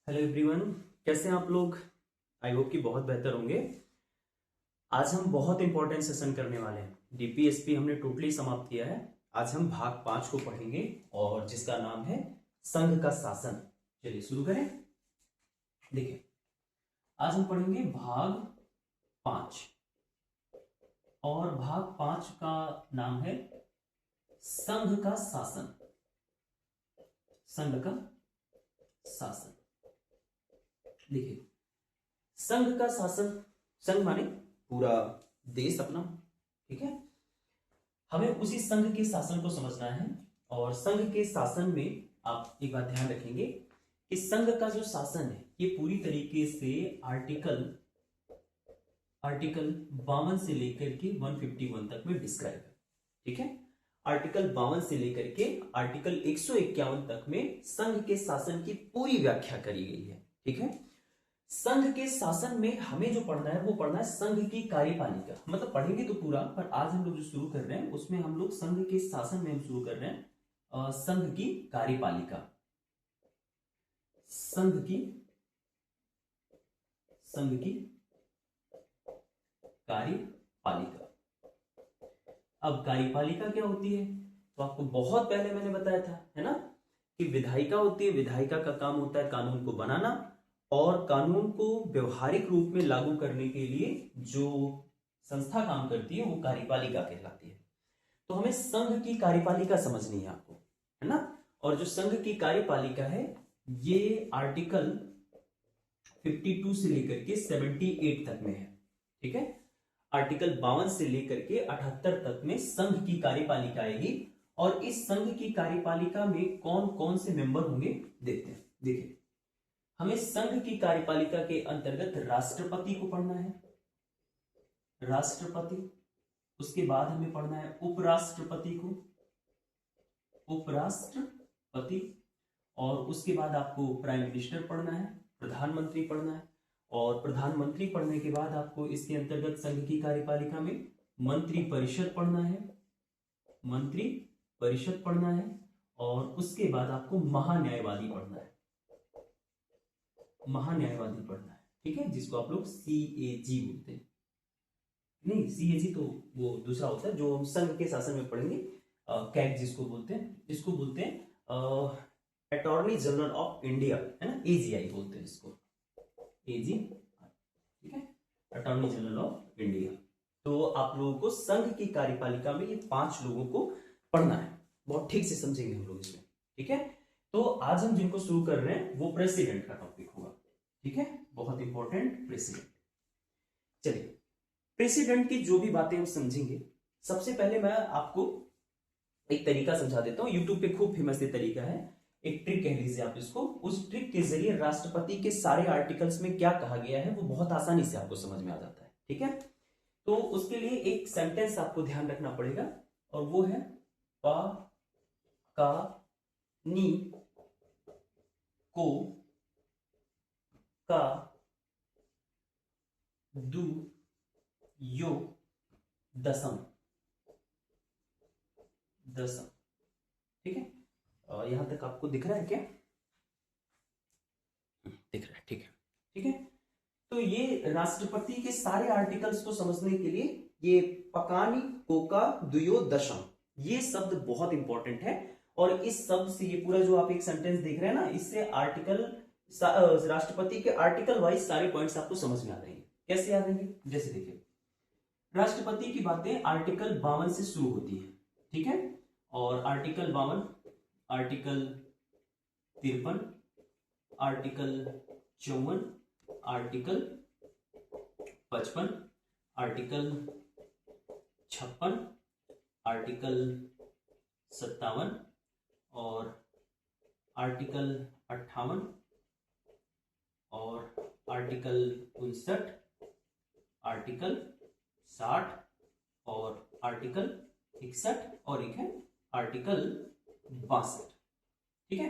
Hello everyone, कैसे हैं आप लोग। आई होप कि बहुत बेहतर होंगे। आज हम बहुत इंपॉर्टेंट सेशन करने वाले हैं। डीपीएसपी हमने टोटली समाप्त किया है। आज हम भाग 5 को पढ़ेंगे और जिसका नाम है संघ का शासन। चलिए शुरू करें। देखिए, आज हम पढ़ेंगे भाग 5 और भाग 5 का नाम है संघ का शासन। संघ का शासन। देखिए, संघ का शासन, संघ माने पूरा देश अपना, ठीक है। हमें उसी संघ के शासन को समझना है और संघ के शासन में आप एक बात ध्यान रखेंगे कि संघ का जो शासन है ये पूरी तरीके से आर्टिकल 52 से लेकर के 151 तक में डिस्क्राइब है, ठीक है। आर्टिकल 52 से लेकर के आर्टिकल 151 तक में संघ के शासन की पूरी व्याख्या करी गई है, ठीक है। संघ के शासन में हमें जो पढ़ना है वो पढ़ना है संघ की कार्यपालिका। मतलब पढ़ेंगे तो पूरा, पर आज हम लोग जो शुरू कर रहे हैं उसमें हम लोग संघ के शासन में हम शुरू कर रहे हैं संघ की कार्यपालिका। संघ की कार्यपालिका। अब कार्यपालिका क्या होती है तो आपको बहुत पहले मैंने बताया था, है ना, कि विधायिका होती है। विधायिका का काम होता है कानून को बनाना और कानून को व्यवहारिक रूप में लागू करने के लिए जो संस्था काम करती है वो कार्यपालिका कहलाती है। तो हमें संघ की कार्यपालिका समझनी है आपको, है ना। और जो संघ की कार्यपालिका है ये आर्टिकल 52 से लेकर के 78 तक में है, ठीक है। आर्टिकल 52 से लेकर के 78 तक में संघ की कार्यपालिका आएगी। और इस संघ की कार्यपालिका में कौन कौन से मेंबर होंगे देखते हैं। देखिए, हमें संघ की कार्यपालिका के अंतर्गत राष्ट्रपति को पढ़ना है, राष्ट्रपति। उसके बाद हमें पढ़ना है उपराष्ट्रपति को, उपराष्ट्रपति। और उसके बाद आपको प्राइम मिनिस्टर पढ़ना है, प्रधानमंत्री पढ़ना है। और प्रधानमंत्री पढ़ने के बाद आपको इसके अंतर्गत संघ की कार्यपालिका में मंत्री परिषद पढ़ना है, मंत्री परिषद पढ़ना है। और उसके बाद आपको महान्यायवादी पढ़ना है, महान्यायवादी पढ़ना है, ठीक है, जिसको आप लोग CAG बोलते हैं। नहीं, CAG तो वो दूसरा होता है जो हम संघ के शासन में पढ़ेंगे। कैग जिसको बोलते हैं, इसको बोलते हैं अटॉर्नी जनरल ऑफ इंडिया, है ना, AGI बोलते हैं इसको, AG, ठीक है, अटॉर्नी जनरल ऑफ इंडिया। तो आप लोगों को संघ की कार्यपालिका में ये 5 लोगों को पढ़ना है। बहुत ठीक से समझेंगे हम लोग इसमें, ठीक है। तो आज हम जिनको शुरू कर रहे हैं वो प्रेसिडेंट का टॉपिक होगा, ठीक है, बहुत इंपॉर्टेंट प्रेसिडेंट। चलिए, प्रेसिडेंट की जो भी बातें हम समझेंगे, सबसे पहले मैं आपको एक तरीका समझा देता हूं। यूट्यूब पे खूब फेमस ये तरीका है, एक ट्रिक कह लीजिए आप इसको। उस ट्रिक के जरिए राष्ट्रपति के सारे आर्टिकल्स में क्या कहा गया है वो बहुत आसानी से आपको समझ में आ जाता है, ठीक है। तो उसके लिए एक सेंटेंस आपको ध्यान रखना पड़ेगा और वो है पा का नी को का दु यो दसम, दसम, ठीक है। यहां तक आपको दिख रहा है क्या? दिख रहा है, ठीक है, ठीक है। तो ये राष्ट्रपति के सारे आर्टिकल्स को समझने के लिए ये पकानी कोका दुयो दशम, ये शब्द बहुत इंपॉर्टेंट है। और इस शब्द से ये पूरा जो आप एक सेंटेंस देख रहे हैं ना, इससे आर्टिकल, राष्ट्रपति के आर्टिकल वाइज सारे पॉइंट्स आपको समझ में आ जाएंगे। कैसे आ जाएंगे? जैसे देखिए, राष्ट्रपति की बातें आर्टिकल 52 से शुरू होती है, ठीक है। और article 52, article 53, article 54, article 55, article 56, article 57 और आर्टिकल 58 और आर्टिकल 59, आर्टिकल 60 और आर्टिकल 61 और एक है आर्टिकल 62, ठीक है।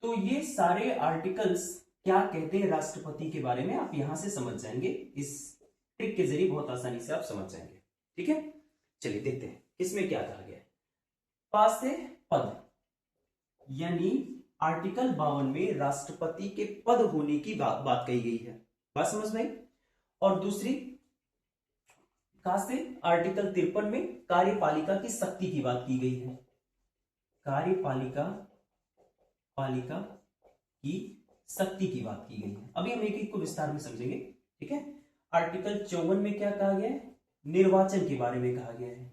तो ये सारे आर्टिकल्स क्या कहते हैं राष्ट्रपति के बारे में आप यहां से समझ जाएंगे। इस ट्रिक के जरिए बहुत आसानी से आप समझ जाएंगे, ठीक है। चलिए देखते हैं इसमें क्या कहा गया है। पा से पद, यानी आर्टिकल 52 में राष्ट्रपति के पद होने की बात कही गई है। बात समझ में आई। और दूसरी कहां से, आर्टिकल 53 में कार्यपालिका की शक्ति की बात की गई है। कार्यपालिका पालिका की शक्ति की बात की गई है। अभी हम एक एक को विस्तार में समझेंगे, ठीक है। आर्टिकल 54 में क्या कहा गया है, निर्वाचन के बारे में कहा गया है,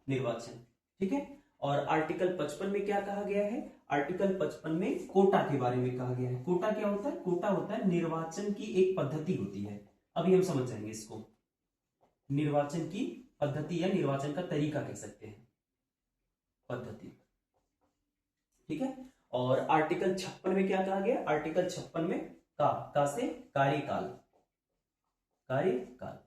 निर्वाचन, ठीक है। और आर्टिकल 55 में क्या कहा गया है, आर्टिकल 55 में कोटा के बारे में कहा गया है। कोटा क्या होता है, कोटा होता है निर्वाचन की एक पद्धति होती है। अभी हम समझ जाएंगे इसको, निर्वाचन की पद्धति या निर्वाचन का तरीका कह सकते हैं, पद्धति, ठीक है। और आर्टिकल 56 में क्या कहा गया, आर्टिकल 56 में का से कार्यकाल, कार्यकाल।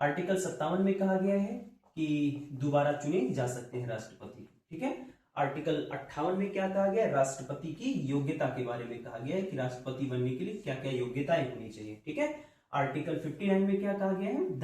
आर्टिकल 57 में कहा गया है कि दोबारा चुने जा सकते हैं राष्ट्रपति, ठीक है। आर्टिकल 58 में क्या कहा गया, राष्ट्रपति की योग्यता के बारे में कहा गया है कि राष्ट्रपति बनने के लिए क्या क्या योग्यताएं होनी चाहिए, ठीक है। आर्टिकल 59 में क्या कहा गया है,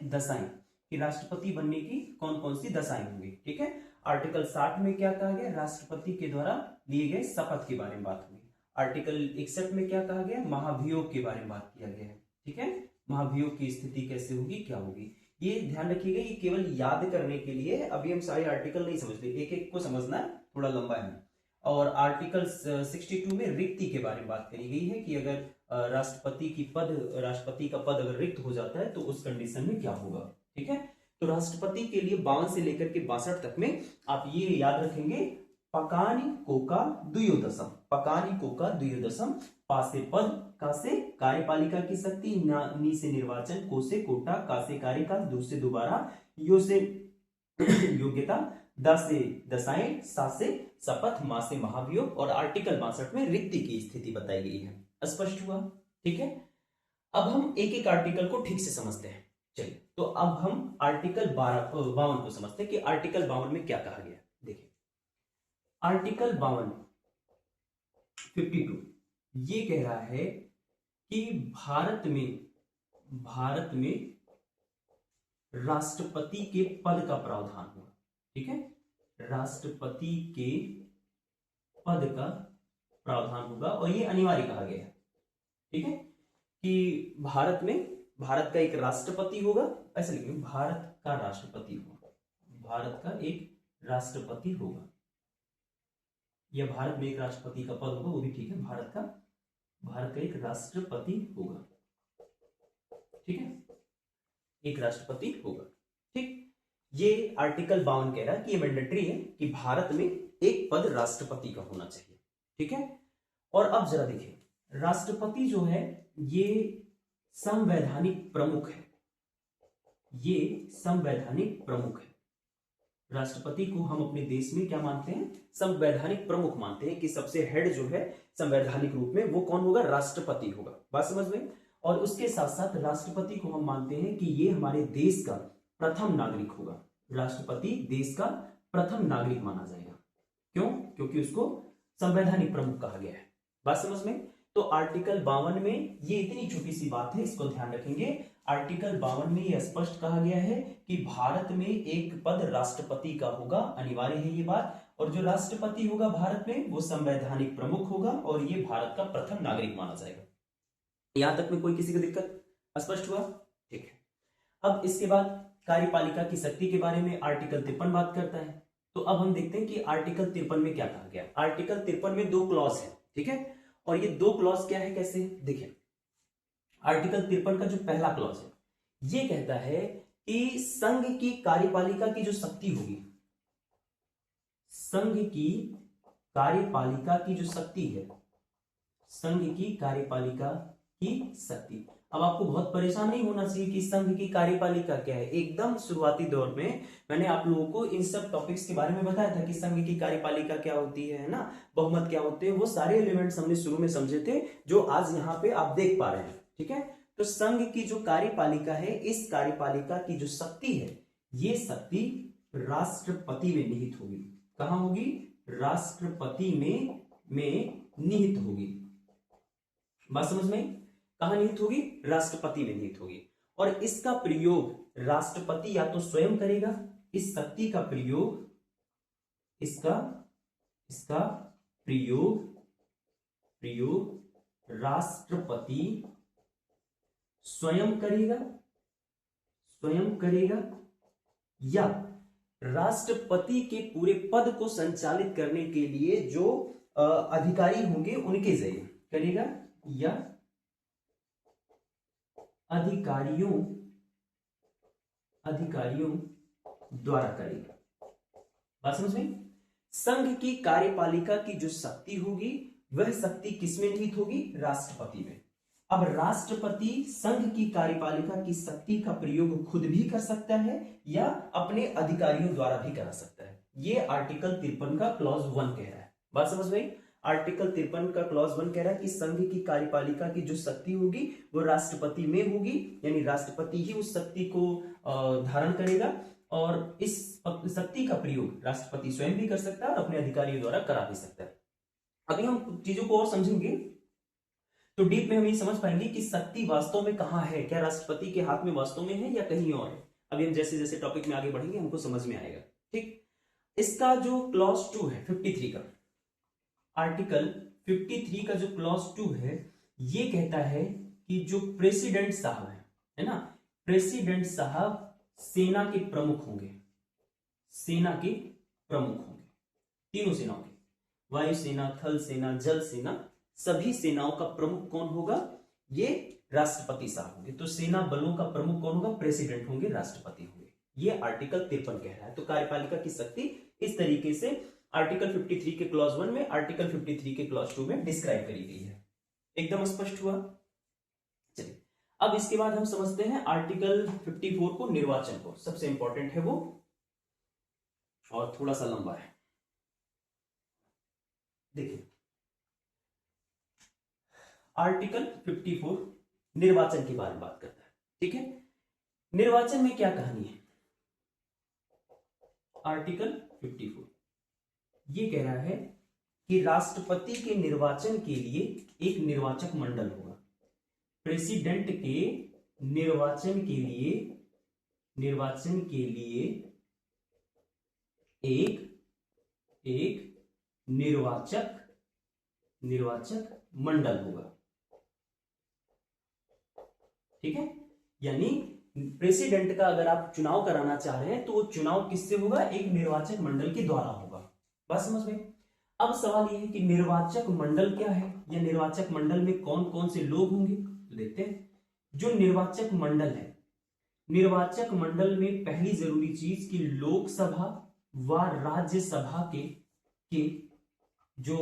दशाएं, कि राष्ट्रपति बनने की कौन कौन सी दशाएं होंगी, ठीक है। आर्टिकल 60 में क्या कहा गया, राष्ट्रपति के द्वारा लिए गए शपथ के बारे में बात हुई। आर्टिकल 61 में क्या कहा गया, महाभियोग के बारे में बात किया गया है, ठीक है। महाभियोग की स्थिति कैसे होगी, क्या होगी, ये ध्यान रखिएगा। ये केवल याद करने के लिए, अभी हम सारे आर्टिकल नहीं समझते, एक एक को समझना थोड़ा लंबा है। और आर्टिकल 62 में रिक्ति के बारे में बात करी गई है कि अगर राष्ट्रपति का पद अगर रिक्त हो जाता है तो उस कंडीशन में क्या होगा, ठीक है। तो राष्ट्रपति के लिए 52 से लेकर के 62 तक में आप ये याद रखेंगे, पकानी कोका द्वयोदशम, पकानी कोका द्वयोदशम, पा से पद, का से कार्यपालिका की शक्ति, नी से निर्वाचन, को से कोटा, का से कार्यकाल, दू से दोबारा, यो से योग्यता, द से दशाएं, सा से शपथ, मा से महाभियोग। और आर्टिकल 62 में रिक्ति की स्थिति बताई गई है। स्पष्ट हुआ, ठीक है। अब हम एक एक आर्टिकल को ठीक से समझते हैं। चलिए, तो अब हम आर्टिकल 52 को समझते हैं कि आर्टिकल 52 में क्या कहा गया। देखिए, आर्टिकल 52 52 ये कह रहा है कि भारत में राष्ट्रपति के पद का प्रावधान होगा, ठीक है। राष्ट्रपति के पद का प्रावधान होगा और ये अनिवार्य कहा गया है, ठीक है, कि भारत का एक राष्ट्रपति होगा, ऐसे लिखिए, भारत का राष्ट्रपति होगा, भारत का एक राष्ट्रपति होगा, या भारत में एक राष्ट्रपति का पद होगा, वो भी ठीक है, भारत का एक राष्ट्रपति होगा, ठीक है, एक राष्ट्रपति होगा, ठीक। ये आर्टिकल 52 कह रहा है कि ये मैंडेटरी है कि भारत में एक पद राष्ट्रपति का होना चाहिए, ठीक है। और अब जरा देखिए, राष्ट्रपति जो है ये संवैधानिक प्रमुख है, ये संवैधानिक प्रमुख है। राष्ट्रपति को हम अपने देश में क्या मानते हैं, संवैधानिक प्रमुख मानते हैं, कि सबसे हेड जो है संवैधानिक रूप में वो कौन होगा, राष्ट्रपति होगा। बात समझ में। और उसके साथ साथ राष्ट्रपति को हम मानते हैं कि ये हमारे देश का प्रथम नागरिक होगा। राष्ट्रपति देश का प्रथम नागरिक माना जाएगा। क्यों? क्योंकि उसको संवैधानिक प्रमुख कहा गया है। बात समझ में। तो आर्टिकल 52 में ये इतनी छोटी सी बात है, इसको ध्यान रखेंगे। आर्टिकल 52 में यह स्पष्ट कहा गया है कि भारत में एक पद राष्ट्रपति का होगा, अनिवार्य है ये बात। और जो राष्ट्रपति होगा भारत में वो संवैधानिक प्रमुख होगा और ये भारत का प्रथम नागरिक माना जाएगा। यहां तक में कोई किसी को दिक्कत? स्पष्ट हुआ? ठीक है। अब इसके बाद कार्यपालिका की शक्ति के बारे में आर्टिकल 53 बात करता है। तो अब हम देखते हैं कि आर्टिकल 53 में क्या कहा गया। आर्टिकल 53 में 2 क्लॉज है, ठीक है। और ये 2 क्लॉज क्या है, कैसे? देखिए, आर्टिकल 53 का जो पहला क्लॉज है ये कहता है कि संघ की कार्यपालिका की जो शक्ति होगी, संघ की कार्यपालिका की जो शक्ति है, संघ की कार्यपालिका की शक्ति। अब आपको बहुत परेशान नहीं होना चाहिए कि संघ की कार्यपालिका क्या है। एकदम शुरुआती दौर में मैंने आप लोगों को इन सब टॉपिक्स के बारे में बताया था कि संघ की कार्यपालिका क्या होती है ना, बहुमत क्या होते हैं, वो सारे एलिमेंट्स हमने शुरू में समझे थे, जो आज यहाँ पे आप देख पा रहे हैं, ठीक है। तो संघ की जो कार्यपालिका है, इस कार्यपालिका की जो शक्ति है, ये शक्ति राष्ट्रपति में निहित होगी। कहां होगी? राष्ट्रपति में निहित होगी। बात समझ में? कहां निहित होगी? राष्ट्रपति में निहित होगी। और इसका प्रयोग राष्ट्रपति या तो स्वयं करेगा, इस शक्ति का प्रयोग, इसका प्रयोग प्रयोग राष्ट्रपति स्वयं करेगा या राष्ट्रपति के पूरे पद को संचालित करने के लिए जो अधिकारी होंगे उनके जरिए करेगा, या अधिकारियों द्वारा करेगा। बात समझ में? संघ की कार्यपालिका की जो शक्ति होगी वह शक्ति किसमें निहित होगी? राष्ट्रपति में। अब राष्ट्रपति संघ की कार्यपालिका की शक्ति का प्रयोग खुद भी कर सकता है या अपने अधिकारियों द्वारा भी करा सकता है। ये आर्टिकल 53 का क्लॉज 1 कह रहा है। बात समझ में? आर्टिकल 53 का क्लॉज 1 कह रहा है कि संघ की कार्यपालिका की जो शक्ति होगी वो राष्ट्रपति में होगी, यानी राष्ट्रपति ही उस शक्ति को धारण करेगा और इस शक्ति का प्रयोग राष्ट्रपति स्वयं भी कर सकता है और अपने अधिकारियों द्वारा करा भी सकता है। अभी हम चीजों को और समझेंगे तो डीप में हम ये समझ पाएंगे कि शक्ति वास्तव में कहां है, क्या राष्ट्रपति के हाथ में वास्तव में है या कहीं और है। अभी हम जैसे जैसे टॉपिक में आगे बढ़ेंगे हमको समझ में आएगा। ठीक, इसका जो क्लॉज 2 है 53 का, आर्टिकल 53 का जो क्लॉज 2 है ये कहता है कि जो प्रेसिडेंट साहब है ना, प्रेसिडेंट साहब सेना के प्रमुख होंगे, तीनों सेनाओं के, वायुसेना, थल सेना, जल सेना, सभी सेनाओं का प्रमुख कौन होगा? ये राष्ट्रपति साहब होंगे। तो सेना बलों का प्रमुख कौन होगा? प्रेसिडेंट होंगे, राष्ट्रपति होंगे। ये आर्टिकल 53 कह रहा है। तो कार्यपालिका की शक्ति इस तरीके से आर्टिकल 53 के क्लॉज 1 में, आर्टिकल 53 के क्लॉज 2 में डिस्क्राइब करी गई है। एकदम स्पष्ट हुआ? चलिए अब इसके बाद हम समझते हैं आर्टिकल 54 को, निर्वाचन को। सबसे इंपॉर्टेंट है वो और थोड़ा सा लंबा है। देखिए आर्टिकल 54 निर्वाचन के बारे में बात करता है। ठीक है, निर्वाचन में क्या कहानी है? आर्टिकल 54 ये कह रहा है कि राष्ट्रपति के निर्वाचन के लिए एक निर्वाचक मंडल होगा। प्रेसिडेंट के निर्वाचन के लिए एक निर्वाचक मंडल होगा। ठीक है, यानी प्रेसिडेंट का अगर आप चुनाव कराना चाह रहे हैं तो वो चुनाव किससे होगा? एक निर्वाचक मंडल के द्वारा होगा। बात समझ में? अब सवाल यह है कि निर्वाचक मंडल क्या है या निर्वाचक मंडल में कौन कौन से लोग होंगे, तो देखते हैं। जो निर्वाचक मंडल है, निर्वाचक मंडल में पहली जरूरी चीज कि लोकसभा व राज्यसभा के जो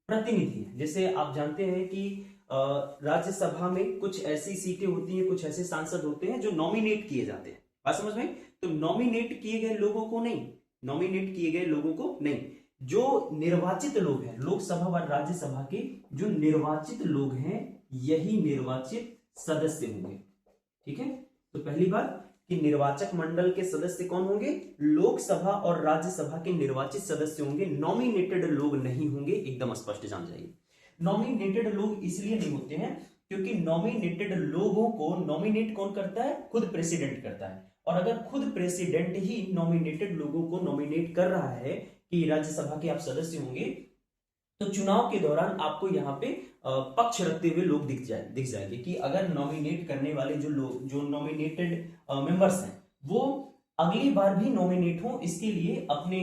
प्रतिनिधि हैं, जैसे आप जानते हैं कि राज्यसभा में कुछ ऐसी सीटें होती हैं, कुछ ऐसे सांसद होते हैं जो नॉमिनेट किए जाते हैं। बात समझ में? तो नॉमिनेट किए गए लोगों को नहीं, जो निर्वाचित लोग हैं, लोकसभा व राज्यसभा के जो निर्वाचित लोग हैं यही निर्वाचित सदस्य होंगे। ठीक है, तो पहली बात कि निर्वाचक मंडल के सदस्य कौन होंगे? लोकसभा और राज्यसभा के निर्वाचित सदस्य होंगे, नॉमिनेटेड लोग नहीं होंगे। एकदम स्पष्ट जान जाइए। नॉमिनेटेड लोग इसलिए नहीं होते हैं क्योंकि नॉमिनेटेड लोगों को नॉमिनेट कौन करता है? खुद प्रेसिडेंट करता है। और अगर खुद प्रेसिडेंट ही नॉमिनेटेड लोगों को नॉमिनेट कर रहा है कि राज्यसभा के आप सदस्य होंगे, तो चुनाव के दौरान आपको यहाँ पे पक्ष रखते हुए लोग दिख जाएंगे कि अगर नॉमिनेट करने वाले जो नॉमिनेटेड मेंबर्स हैं वो अगली बार भी नॉमिनेट हो, इसके लिए अपने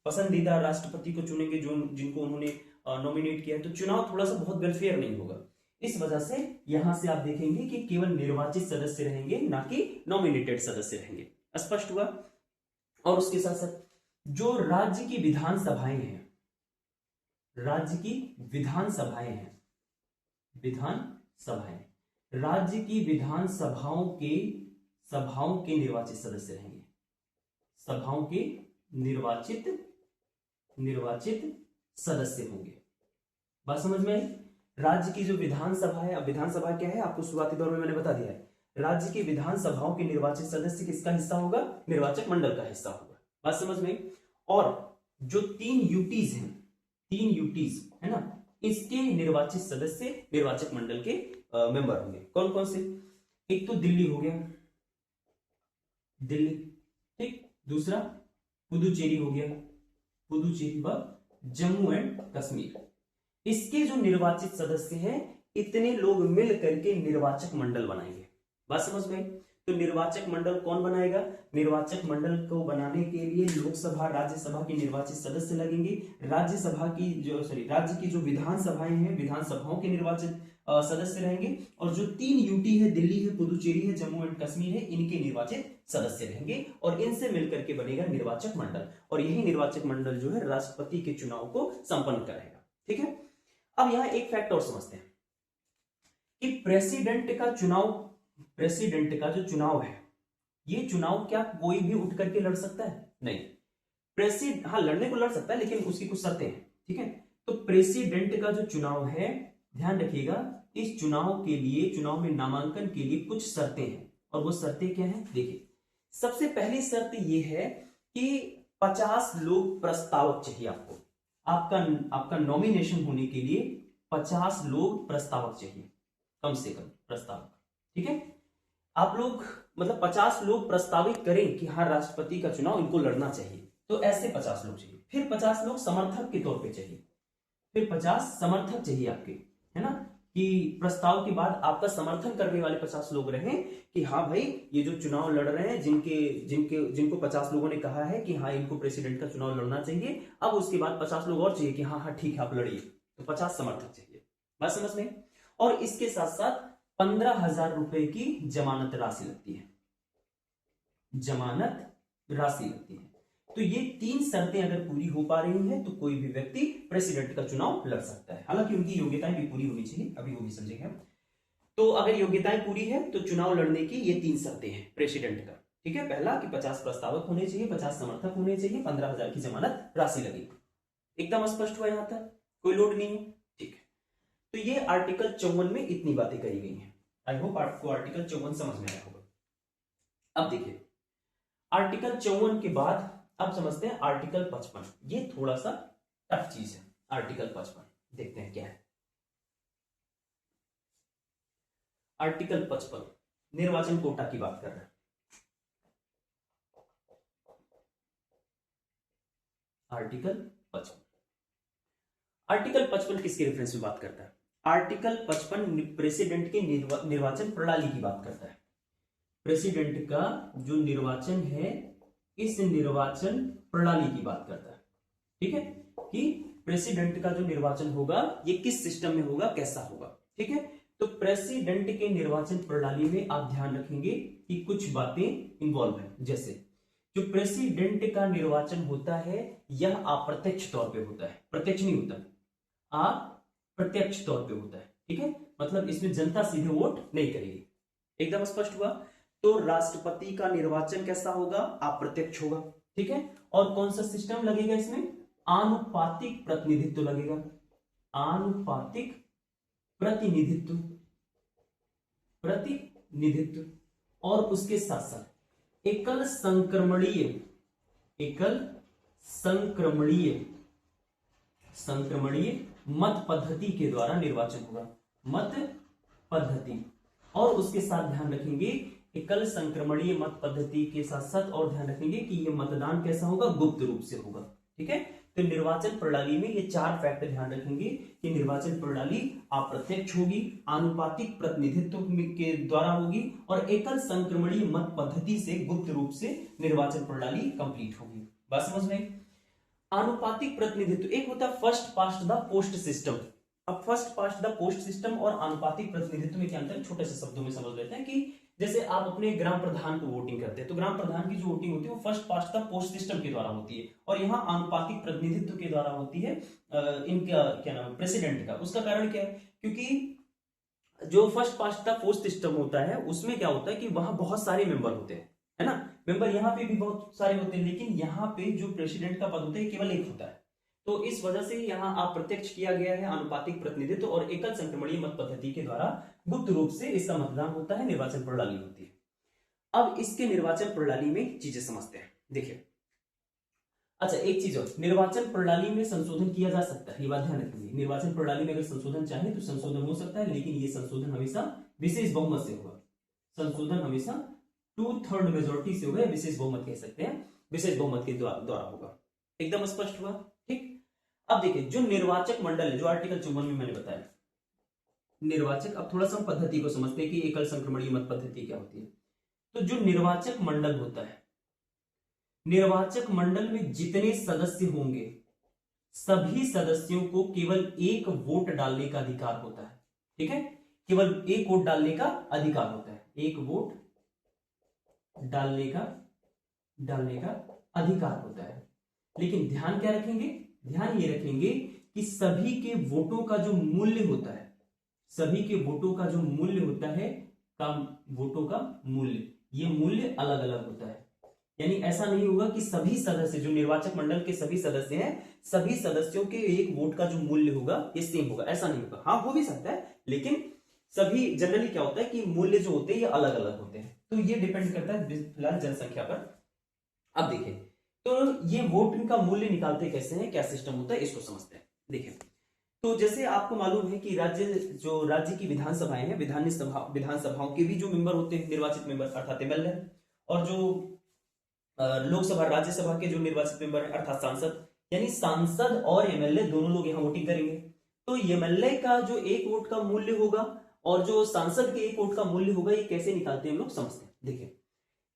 पसंदीदा राष्ट्रपति को चुनेंगे जिनको उन्होंने नॉमिनेट किया है, तो चुनाव थोड़ा सा बहुत वेलफेयर नहीं होगा। इस वजह से यहां से आप देखेंगे कि केवल निर्वाचित सदस्य रहेंगे, ना कि नॉमिनेटेड सदस्य रहेंगे। स्पष्ट हुआ? और उसके साथ साथ जो राज्य की विधानसभाएं हैं, राज्य की विधानसभाएं राज्य की विधानसभाओं के निर्वाचित सदस्य रहेंगे, सभाओं के निर्वाचित सदस्य होंगे। बात समझ में आई? राज्य की जो विधानसभा है, अब विधानसभा क्या है आपको शुरुआती दौर में मैंने बता दिया है। राज्य की विधानसभाओं के निर्वाचित सदस्य किसका हिस्सा होगा? निर्वाचक मंडल का हिस्सा होगा। बात समझ में? और जो 3 यूटीज है ना, इसके निर्वाचित सदस्य निर्वाचक मंडल के मेंबर होंगे। कौन कौन से? एक तो दिल्ली हो गया, दिल्ली, ठीक। दूसरा पुदुचेरी हो गया, पुदुचेरी व जम्मू एंड कश्मीर। इसके जो निर्वाचित सदस्य हैं इतने लोग मिल करके निर्वाचक मंडल बनाएंगे। बात समझ में? तो निर्वाचक मंडल कौन बनाएगा? निर्वाचक मंडल को बनाने के लिए लोकसभा राज्यसभा के निर्वाचित सदस्य लगेंगे। राज्यसभा की जो राज्य की जो विधानसभाएं हैं, विधानसभाओं के निर्वाचित सदस्य रहेंगे। और जो 3 यूटी है, दिल्ली है, पुदुचेरी है, जम्मू एंड कश्मीर है, इनके निर्वाचित सदस्य रहेंगे और इनसे मिलकर के बनेगा निर्वाचक मंडल। और यही निर्वाचक मंडल जो है राष्ट्रपति के चुनाव को संपन्न करेगा। ठीक है, अब यहां एक फैक्ट और समझते हैं कि प्रेसिडेंट का जो चुनाव है, ये चुनाव क्या कोई भी उठ करके लड़ सकता है? नहीं। हाँ, लड़ने को लड़ सकता है, लेकिन उसकी कुछ शर्तें हैं। ठीक है, तो प्रेसिडेंट का जो चुनाव है, ध्यान रखिएगा, इस चुनाव के लिए, चुनाव में नामांकन के लिए कुछ शर्तें हैं। और वो शर्तें क्या हैं? देखिए, सबसे पहली शर्त ये है कि 50 लोग प्रस्तावक चाहिए आपको। आपका नॉमिनेशन होने के लिए 50 लोग प्रस्तावक चाहिए, कम से कम प्रस्तावक। ठीक है, आप लोग मतलब 50 लोग प्रस्तावित करें कि हाँ राष्ट्रपति का चुनाव इनको लड़ना चाहिए, तो ऐसे 50 लोग चाहिए। फिर 50 लोग समर्थक के तौर पे चाहिए, फिर 50 समर्थक चाहिए आपके, है ना, कि प्रस्ताव के बाद आपका समर्थन करने वाले 50 लोग रहें कि हाँ भाई ये जो चुनाव लड़ रहे हैं, जिनको 50 लोगों ने कहा है कि हाँ इनको प्रेसिडेंट का चुनाव लड़ना चाहिए, अब उसके बाद 50 लोग और चाहिए कि हाँ हाँ ठीक है आप लड़िए, तो 50 समर्थक चाहिए। बात समझ में? और इसके साथ साथ 15,000 रुपए की जमानत राशि लगती है, जमानत राशि लगती है। तो ये 3 शर्तें अगर पूरी हो पा रही हैं तो कोई भी व्यक्ति प्रेसिडेंट का चुनाव लड़ सकता है। हालांकि उनकी योग्यताएं भी पूरी होनी चाहिए, अभी वो भी समझेंगे हम। तो अगर योग्यताएं पूरी है तो चुनाव लड़ने की ये 3 शर्तें हैं प्रेसिडेंट का। ठीक है, पहला कि 50 प्रस्तावक होने चाहिए, 50 समर्थक होने चाहिए, 15,000 की जमानत राशि लगेगी। एकदम स्पष्ट हुआ? यहां तक कोई लोड नहीं है? ठीक है, तो ये आर्टिकल 54 में इतनी बातें कही गई हैं। आई होप आपको आर्टिकल 54 समझ में आया होगा। अब देखिए, आर्टिकल 54 के बाद अब समझते हैं आर्टिकल 55। ये थोड़ा सा टफ चीज है। आर्टिकल 55 देखते हैं क्या है। आर्टिकल 55 निर्वाचन कोटा की बात कर रहे हैं। आर्टिकल 55, आर्टिकल 55 किसके रेफरेंस में बात करता है? आर्टिकल 55 प्रेसिडेंट के निर्वाचन प्रणाली की बात करता है। प्रेसिडेंट का जो निर्वाचन है, इस निर्वाचन प्रणाली की बात करता है। ठीक है, कि प्रेसिडेंट का जो निर्वाचन होगा ये किस सिस्टम में होगा, कैसा होगा। ठीक है, तो प्रेसिडेंट के निर्वाचन प्रणाली में आप ध्यान रखेंगे कि कुछ बातें इंवॉल्व है। जैसे जो प्रेसिडेंट का निर्वाचन होता है यह अप्रत्यक्ष तौर पे होता है, प्रत्यक्ष नहीं होता, अप्रत्यक्ष तौर पे होता है। ठीक है, मतलब इसमें जनता सीधे वोट नहीं करेगी। एकदम स्पष्ट हुआ? तो राष्ट्रपति का निर्वाचन कैसा होगा? अप्रत्यक्ष होगा। ठीक है, और कौन सा सिस्टम लगेगा इसमें? आनुपातिक प्रतिनिधित्व लगेगा। आनुपातिक प्रतिनिधित्व, प्रतिनिधित्व। और उसके साथ साथ एकल संक्रमणीय मत पद्धति के द्वारा निर्वाचन होगा। मत पद्धति, और उसके साथ ध्यान रखेंगे एकल संक्रमणीय मत पद्धति के साथ साथ और ध्यान रखेंगे कि यह मतदान कैसा होगा? गुप्त रूप से होगा। ठीक है, तो निर्वाचन प्रणाली में ये 4 फैक्ट ध्यान रखेंगे कि निर्वाचन प्रणाली अप्रत्यक्ष होगी, आनुपातिक प्रतिनिधित्व के द्वारा होगी और एकल संक्रमणीय मत पद्धति से गुप्त रूप से निर्वाचन प्रणाली कंप्लीट होगी। बात समझ में? आनुपातिक प्रतिनिधित्व, एक होता है first past the post system. अब first past the post system और आनुपातिक प्रतिनिधित्व में क्या अंतर है, छोटे से शब्दों में समझ लेते हैं। कि जैसे आप अपने ग्राम प्रधान को वोटिंग करते हैं तो ग्राम प्रधान की जो वोटिंग होती है वो first past the post system के द्वारा होती है, और यहाँ आनुपातिक प्रतिनिधित्व के द्वारा होती है इनका क्या नाम है, प्रेसिडेंट का। उसका कारण क्या है? क्योंकि जो first past the post system होता है उसमें क्या होता है कि वहां बहुत सारे मेंबर होते हैं, है ना। मेंबर यहाँ पे भी बहुत सारे होते हैं, लेकिन यहाँ पे जो प्रेसिडेंट का पद होता है केवल एक होता है। तो इस वजह से यहाँ अप्रत्यक्ष किया गया है आनुपातिक प्रतिनिधित्व और एकल संक्रमणीय मत पद्धति के द्वारा गुप्त रूप से इसका मतदान होता है, निर्वाचन प्रणाली होती है। अब इसके निर्वाचन प्रणाली में चीजें समझते हैं। देखिए, अच्छा एक चीज और, निर्वाचन प्रणाली में संशोधन किया जा सकता है, ये बात ध्यान रखिए। निर्वाचन प्रणाली में अगर संशोधन चाहे तो संशोधन हो सकता है, लेकिन ये संशोधन हमेशा विशेष बहुमत से होगा। संशोधन हमेशा 2/3 मेजोरिटी से होगा, विशेष बहुमत कह सकते हैं, विशेष बहुमत के द्वारा होगा। एकदम स्पष्ट हुआ? ठीक। अब देखिए जो निर्वाचक मंडल है, जो आर्टिकल 54 में मैंने बताया निर्वाचक, अब थोड़ा सा हम पद्धति को समझते हैं कि एकल संक्रमणीय मत पद्धति क्या होती है। तो जो निर्वाचक मंडल होता है, निर्वाचक मंडल में जितने सदस्य होंगे सभी सदस्यों को केवल एक वोट डालने का अधिकार होता है। ठीक है, केवल एक वोट डालने का अधिकार होता है, एक वोट डालने का अधिकार होता है। लेकिन ध्यान क्या रखेंगे, ध्यान ये रखेंगे कि सभी के वोटों का जो मूल्य होता है, सभी के वोटों का जो मूल्य होता है, वोटों का मूल्य, ये मूल्य अलग अलग होता है। यानी ऐसा नहीं होगा कि सभी सदस्य, जो निर्वाचक मंडल के सभी सदस्य हैं, सभी सदस्यों के एक वोट का जो मूल्य होगा ये सेम होगा, ऐसा नहीं होगा। हाँ हो भी सकता है, लेकिन सभी जनरली क्या होता है कि मूल्य जो होते हैं ये अलग अलग होते हैं। तो ये डिपेंड करता है फिलहाल जनसंख्या पर। अब देखिए, तो ये वोट का मूल्य निकालते कैसे हैं, क्या सिस्टम होता है, इसको समझते हैं। देखिए, तो जैसे आपको मालूम है कि राज्य की विधानसभाएं हैं, विधानसभाओं के भी जो मेंबर होते हैं, निर्वाचित मेंबर अर्थात एमएलए, और जो लोकसभा राज्यसभा के जो निर्वाचित मेंबर है अर्थात सांसद, यानी सांसद और एमएलए दोनों लोग यहाँ वोटिंग करेंगे। तो एमएलए का जो एक वोट का मूल्य होगा और जो सांसद के एक वोट का मूल्य होगा, ये कैसे निकालते हैं हम लोग समझते हैं। देखिए,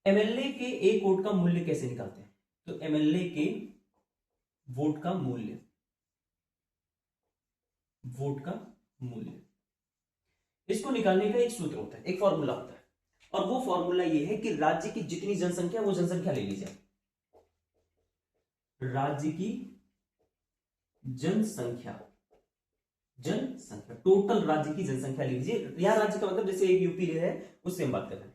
एमएलए के एक वोट का मूल्य कैसे निकालते हैं, तो एमएलए के वोट का मूल्य, इसको निकालने का एक सूत्र होता है, एक फॉर्मूला होता है, और वो फॉर्मूला ये है कि राज्य की जितनी जनसंख्या, वो जनसंख्या ले लीजिए, राज्य की जनसंख्या टोटल राज्य की जनसंख्या ले लीजिए। यहां राज्य का मतलब जैसे एक यूपी है उससे हम बात कर रहे हैं,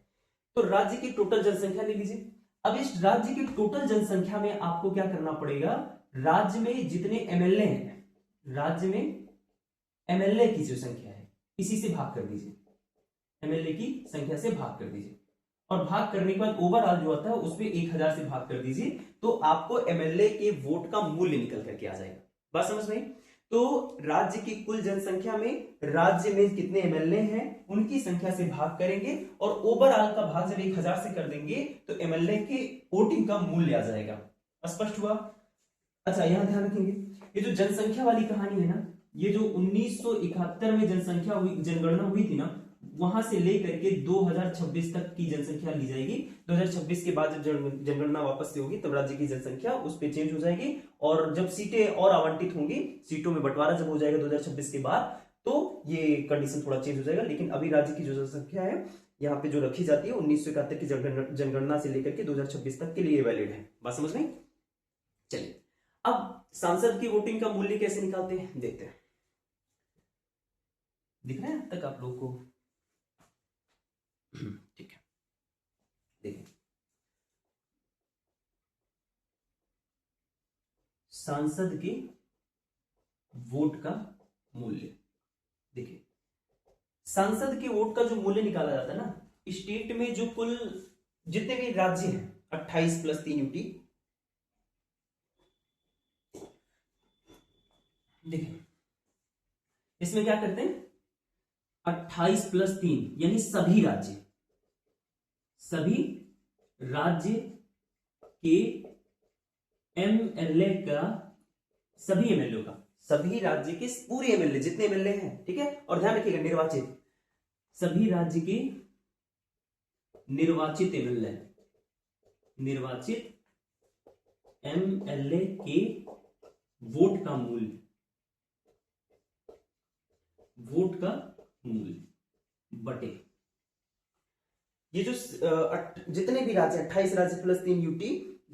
तो राज्य की टोटल जनसंख्या ले लीजिए। अब इस राज्य की टोटल जनसंख्या में आपको क्या करना पड़ेगा, राज्य में जितने एमएलए हैं, राज्य में एमएलए की जो संख्या है इसी से भाग कर दीजिए, एमएलए की संख्या से भाग कर दीजिए, और भाग करने के बाद ओवरऑल जो आता है उसमें 1000 से भाग कर दीजिए, तो आपको एमएलए के वोट का मूल्य निकल करके आ जाएगा। बात समझ में? तो राज्य की कुल जनसंख्या में राज्य में कितने एमएलए हैं उनकी संख्या से भाग करेंगे, और ओवरऑल का भाग जब 1000 से कर देंगे तो एमएलए के वोटिंग का मूल्य आ जाएगा। स्पष्ट हुआ? अच्छा, यहां ध्यान रखेंगे, ये जो जनसंख्या वाली कहानी है ना, ये जो 1971 में जनगणना हुई थी ना, वहां से लेकर के 2026 तक की जनसंख्या ली जाएगी। 2026 के बाद जब जनगणना वापस से होगी तब राज्य की जनसंख्या उस पे चेंज हो जाएगी, और जब सीटें और आवंटित होंगी, सीटों में बंटवारा जब हो जाएगा 2026 के बाद, तो ये कंडीशन थोड़ा चेंज हो जाएगा। लेकिन अभी राज्य की जो जनसंख्या है यहाँ पे जो रखी जाती है 1971 की जनगणना से लेकर के 2026 तक के लिए वैलिड है। बात समझ में? चलिए, अब सांसद की वोटिंग का मूल्य कैसे निकालते हैं देखते हैं। दिख रहा है अब तक आप लोग को? ठीक है, देखिए, सांसद के वोट का मूल्य, देखिए सांसद के वोट का जो मूल्य निकाला जाता है ना, स्टेट में जो कुल जितने भी राज्य हैं 28 + 3 यूटी, देखिए इसमें क्या करते हैं, 28 + 3 यानी सभी राज्य के एमएलए का, सभी एमएलए का, सभी राज्य के पूरे एमएलए जितने एमएलए हैं, ठीक है, और ध्यान रखिएगा निर्वाचित, सभी राज्य के निर्वाचित एमएलए के वोट का मूल्य बटे ये जो जितने भी राज्य 28 राज्य + 3 यूटी,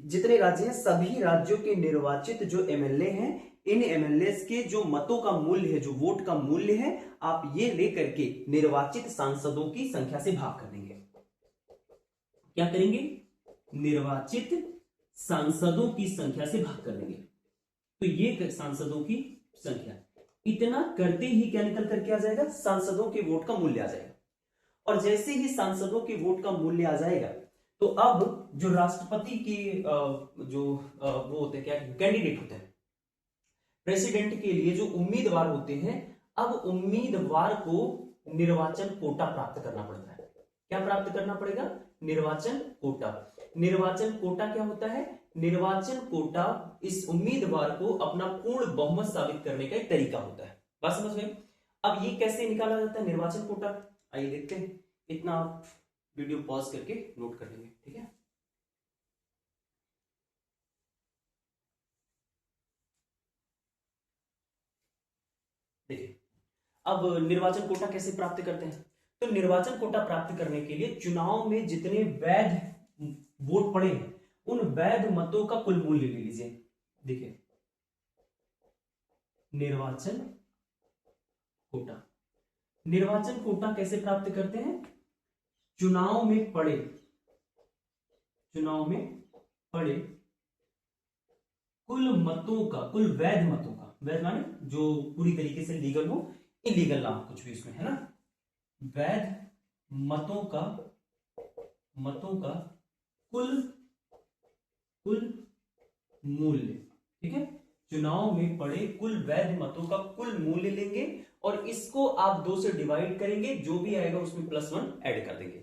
जितने राज्य हैं सभी राज्यों के निर्वाचित जो एमएलए हैं, इन एमएलए के जो मतों का मूल्य है, जो वोट का मूल्य है, आप ये लेकर के निर्वाचित सांसदों की संख्या से भाग कर देंगे। क्या करेंगे? निर्वाचित सांसदों की संख्या से भाग कर देंगे। तो ये सांसदों की संख्या, इतना करते ही क्या निकल करके आ जाएगा, सांसदों के वोट का मूल्य आ जाएगा। और जैसे ही सांसदों के वोट का मूल्य आ जाएगा, तो अब जो राष्ट्रपति के वो होते हैं, क्या कैंडिडेट होते हैं, प्रेसिडेंट के लिए जो उम्मीदवार होते हैं, अब उम्मीदवार को निर्वाचन कोटा प्राप्त करना पड़ता है। क्या प्राप्त करना पड़ेगा? निर्वाचन कोटा। निर्वाचन कोटा क्या होता है? निर्वाचन कोटा इस उम्मीदवार को अपना पूर्ण बहुमत साबित करने का एक तरीका होता है। बात समझ में? अब ये कैसे निकाला जाता है निर्वाचन कोटा, आइए देखते हैं। इतना आप वीडियो पॉज करके नोट कर लेंगे, ठीक है। देखिए, अब निर्वाचन कोटा कैसे प्राप्त करते हैं? तो निर्वाचन कोटा प्राप्त करने के लिए चुनाव में जितने वैध वोट पड़े हैं उन वैध मतों का कुल मूल्य ले लीजिए। देखिए, निर्वाचन कोटा, निर्वाचन कोटा कैसे प्राप्त करते हैं? चुनाव में पड़े कुल मतों का, कुल वैध मतों का, वैध माने जो पूरी तरीके से लीगल हो, इलीगल ना कुछ भी इसमें, है ना, वैध मतों का कुल मूल्य, ठीक है। चुनाव में पड़े कुल वैध मतों का कुल मूल्य लेंगे और इसको आप 2 से डिवाइड करेंगे, जो भी आएगा उसमें +1 ऐड कर देंगे।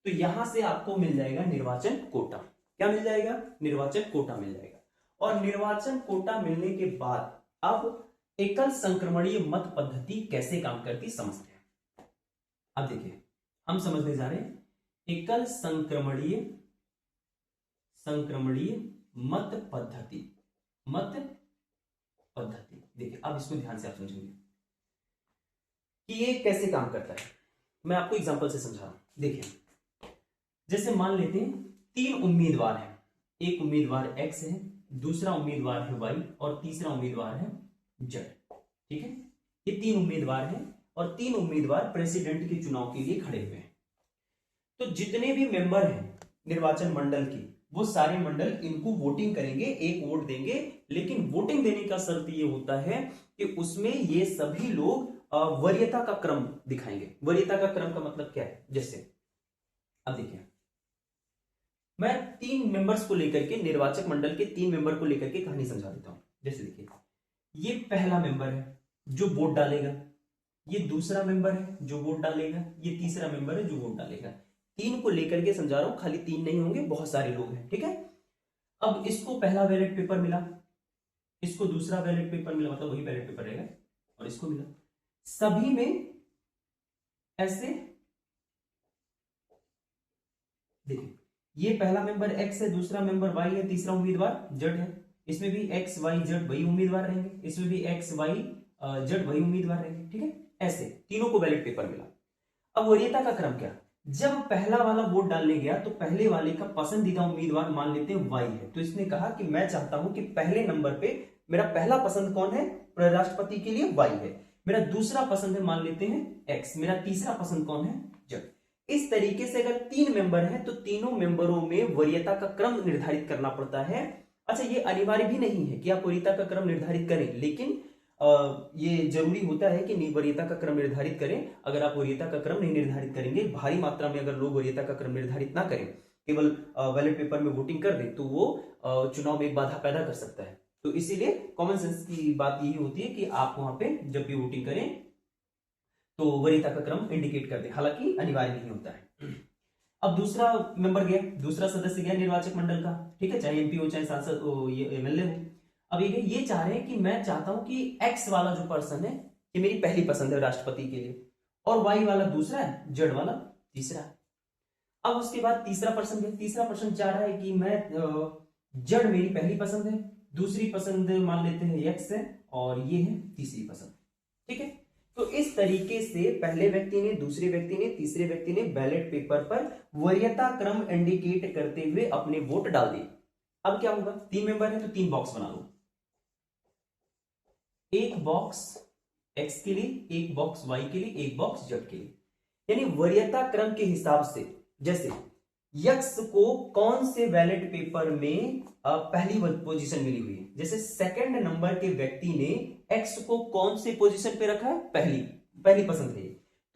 तो यहां से आपको मिल जाएगा निर्वाचन कोटा। क्या मिल जाएगा? निर्वाचन कोटा मिल जाएगा। और निर्वाचन कोटा मिलने के बाद अब एकल संक्रमणीय मत पद्धति कैसे काम करती समझते हैं। अब देखिए, हम समझने जा रहे हैं एकल संक्रमणीय मत पद्धति। देखिए, अब इसको ध्यान से आप समझेंगे कि ये कैसे काम करता है। मैं आपको एग्जांपल से समझा रहा हूं। देखिए, जैसे मान लेते हैं 3 उम्मीदवार हैं, एक उम्मीदवार X है, दूसरा उम्मीदवार है Y और तीसरा उम्मीदवार है Z, ठीक है। ये 3 उम्मीदवार हैं और 3 उम्मीदवार प्रेसिडेंट के चुनाव के लिए खड़े हुए हैं। तो जितने भी मेंबर हैं निर्वाचन मंडल के, वो सारे मंडल इनको वोटिंग करेंगे, एक वोट देंगे। लेकिन वोटिंग देने का शर्त ये होता है कि उसमें ये सभी लोग वरीयता का क्रम दिखाएंगे। वरीयता का क्रम का मतलब क्या है? जैसे अब देखिए, मैं 3 मेंबर्स को लेकर के, निर्वाचक मंडल के 3 मेंबर को लेकर के कहानी समझा देता हूं। जैसे देखिए, ये पहला मेंबर है जो वोट डालेगा, ये दूसरा मेंबर है जो वोट डालेगा, ये तीसरा मेंबर है जो वोट डालेगा। 3 को लेकर के समझा रहा हूं, खाली 3 नहीं होंगे, बहुत सारे लोग हैं, ठीक है। अब इसको पहला बैलेट पेपर मिला, इसको दूसरा बैलेट पेपर मिला, मतलब वही बैलेट पेपर रहेगा, और इसको मिला। सभी में ऐसे देखिए, ये पहला मेंबर X है, दूसरा मेंबर Y है, तीसरा उम्मीदवार Z है। इसमें भी X Y Z वही उम्मीदवार रहेंगे, इसमें भी X Y Z वही उम्मीदवार रहेंगे, ठीक है। ऐसे तीनों को बैलेट पेपर मिला। अब वरीयता का क्रम क्या? जब पहला वाला वोट डालने गया तो पहले वाले का पसंदीदा उम्मीदवार मान लेते हैं Y है, तो इसने कहा कि मैं चाहता हूं कि पहले नंबर पे मेरा पहला पसंद कौन है? राष्ट्रपति के लिए Y है। मेरा दूसरा पसंद है, मान लेते हैं X। मेरा तीसरा पसंद कौन है? Z। इस तरीके से अगर 3 मेंबर हैं तो तीनों मेंबरों में वरीयता का क्रम निर्धारित करना पड़ता है। अच्छा, ये अनिवार्य भी नहीं है कि आप वरीयता का क्रम निर्धारित करें, लेकिन ये जरूरी होता है कि वरीयता का क्रम निर्धारित करें। अगर आप वरीयता का क्रम नहीं निर्धारित करेंगे, भारी मात्रा में अगर लोग वरीयता का क्रम निर्धारित ना करें, केवल बैलेट पेपर में वोटिंग कर दें, तो वो चुनाव में एक बाधा पैदा कर सकता है। तो इसीलिए कॉमन सेंस की बात यही होती है कि आप वहां पे जब भी वोटिंग करें तो वरीयता का क्रम इंडिकेट कर दें, हालांकि अनिवार्य नहीं होता है। अब दूसरा मेंबर गया, दूसरा सदस्य गया निर्वाचक मंडल का, ठीक है, चाहे एमपी हो चाहे सांसद हो, ये एमएलए हो। अब ये चाह रहे हैं कि मैं चाहता हूं कि एक्स वाला जो पर्सन है ये मेरी पहली पसंद है राष्ट्रपति के लिए, और वाई वाला दूसरा है, जेड वाला तीसरा है। अब उसके बाद तीसरा पर्सन है, तीसरा पर्सन चाह रहा है कि मैं जेड मेरी पहली पसंद है, दूसरी पसंद मान लेते हैं एक्स है, और ये है तीसरी पसंद, ठीक है। तो इस तरीके से पहले व्यक्ति ने, दूसरे व्यक्ति ने, तीसरे व्यक्ति ने बैलेट पेपर पर वरीयता क्रम इंडिकेट करते हुए अपने वोट डाल दिए। अब क्या होगा? 3 मेंबर है तो 3 बॉक्स बना लो, एक बॉक्स एक्स के लिए, एक बॉक्स वाई के लिए, एक बॉक्स जेड के लिए। यानी वरीयता क्रम के हिसाब से, जैसे यक्स को कौन से बैलेट पेपर में पहली पोजीशन मिली हुई है, जैसे सेकंड नंबर के व्यक्ति ने एक्स को कौन से पोजीशन पे रखा है? पहली पसंद है।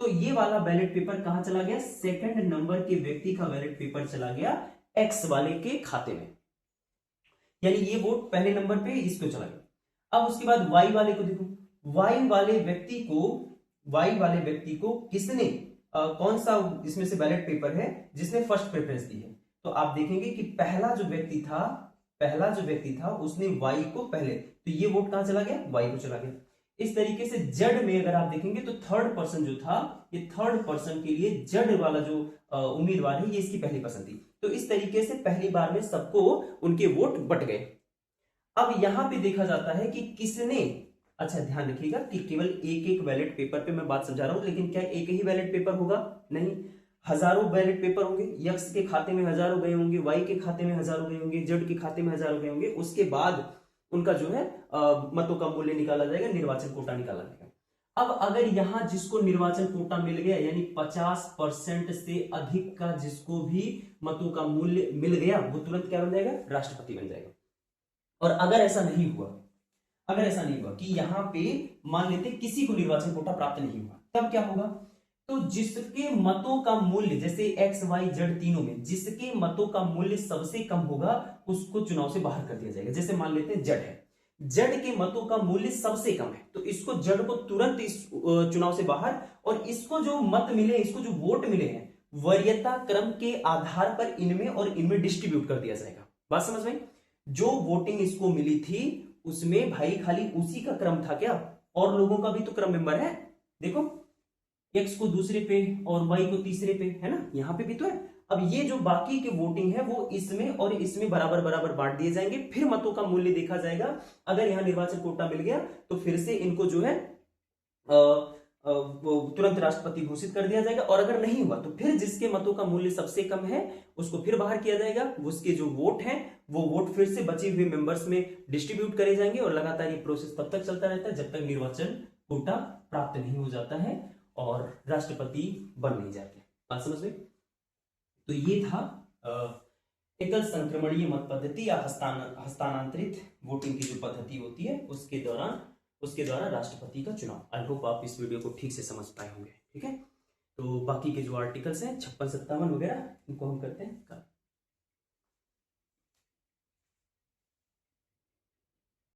तो ये वाला बैलेट पेपर कहां चला गया? सेकंड नंबर के व्यक्ति का बैलेट पेपर चला गया एक्स वाले के खाते में, यानी ये वोट पहले नंबर पे इसको चला गया। अब उसके बाद वाई वाले को देखो, वाई वाले व्यक्ति को किसने कौन सा इसमें से बैलेट पेपर है जिसने फर्स्ट प्रेफरेंस दी है? तो आप देखेंगे कि पहला जो व्यक्ति था पहला जो व्यक्ति था उसने वाई को पहले, तो ये वोट कहां चला गया, वाई को चला गया। इस तरीके से जेड में अगर आप देखेंगे तो थर्ड पर्सन जो था, ये थर्ड पर्सन के लिए जेड वाला जो उम्मीदवार है ये इसकी पहली पसंद थी। तो इस तरीके से पहली बार में सबको उनके वोट बट गए। अब यहां पे देखा जाता है कि किसने, अच्छा ध्यान रखिएगा कि केवल एक एक बैलेट पेपर पे मैं बात समझा रहा हूं, लेकिन क्या एक ही बैलेट पेपर होगा, नहीं, हजारों बैलेट पेपर होंगे। यक्स के खाते में हजारों गए होंगे, वाई के खाते में हजारों गए होंगे, जेड के खाते में हजारों गए होंगे। उसके बाद उनका जो है मतों का मूल्य निकाला जाएगा, निर्वाचन कोटा निकाला जाएगा। अब अगर यहां जिसको निर्वाचन कोटा मिल गया, यानी 50% से अधिक का जिसको भी मतों का मूल्य मिल गया, वो तुरंत क्या बन जाएगा, राष्ट्रपति बन जाएगा। और अगर ऐसा नहीं हुआ, अगर ऐसा नहीं हुआ कि यहां पे मान लेते किसी को निर्वाचन कोटा प्राप्त नहीं हुआ, तब क्या होगा, तो जिसके मतों का मूल्य, जैसे एक्स वाई जेड तीनों में जिसके मतों का मूल्य सबसे कम होगा उसको चुनाव से बाहर कर दिया जाएगा। जैसे मान लेते हैं जेड है, जेड के मतों का मूल्य सबसे कम है, तो इसको जेड को तुरंत इस चुनाव से बाहर, और इसको जो मत मिले, इसको जो वोट मिले हैं वरीयता क्रम के आधार पर इनमें और इनमें डिस्ट्रीब्यूट कर दिया जाएगा। बात समझ में, जो वोटिंग इसको मिली थी उसमें भाई खाली उसी का क्रम था क्या, और लोगों का भी तो क्रम मेंबर है, देखो एक्स को दूसरे पे और वाई को तीसरे पे, है ना, यहां पे भी तो है। अब ये जो बाकी के वोटिंग है वो इसमें और इसमें बराबर बराबर बांट दिए जाएंगे, फिर मतों का मूल्य देखा जाएगा। अगर यहां निर्वाचन कोटा मिल गया तो फिर से इनको जो है वो तुरंत राष्ट्रपति घोषित कर दिया जाएगा, और अगर नहीं हुआ तो फिर जिसके मतों का मूल्य सबसे कम है उसको फिर बाहर किया जाएगा। उसके जो वोट हैं वो वोट फिर से बचे हुए मेंबर्स में डिस्ट्रीब्यूट करे जाएंगे, और लगातार ये प्रोसेस तब तक चलता रहता है जब तक निर्वाचन कोटा प्राप्त नहीं हो जाता है और राष्ट्रपति बन नहीं जाते। बात समझ में, तो ये था एकल संक्रमणीय मत पद्धति या हस्तांतरित वोटिंग की जो पद्धति होती है उसके द्वारा राष्ट्रपति का चुनाव। आई होप आप इस वीडियो को ठीक से समझ पाए होंगे। ठीक है, तो बाकी के जो आर्टिकल्स हैं 56, 57 वगैरह इनको हम करते हैं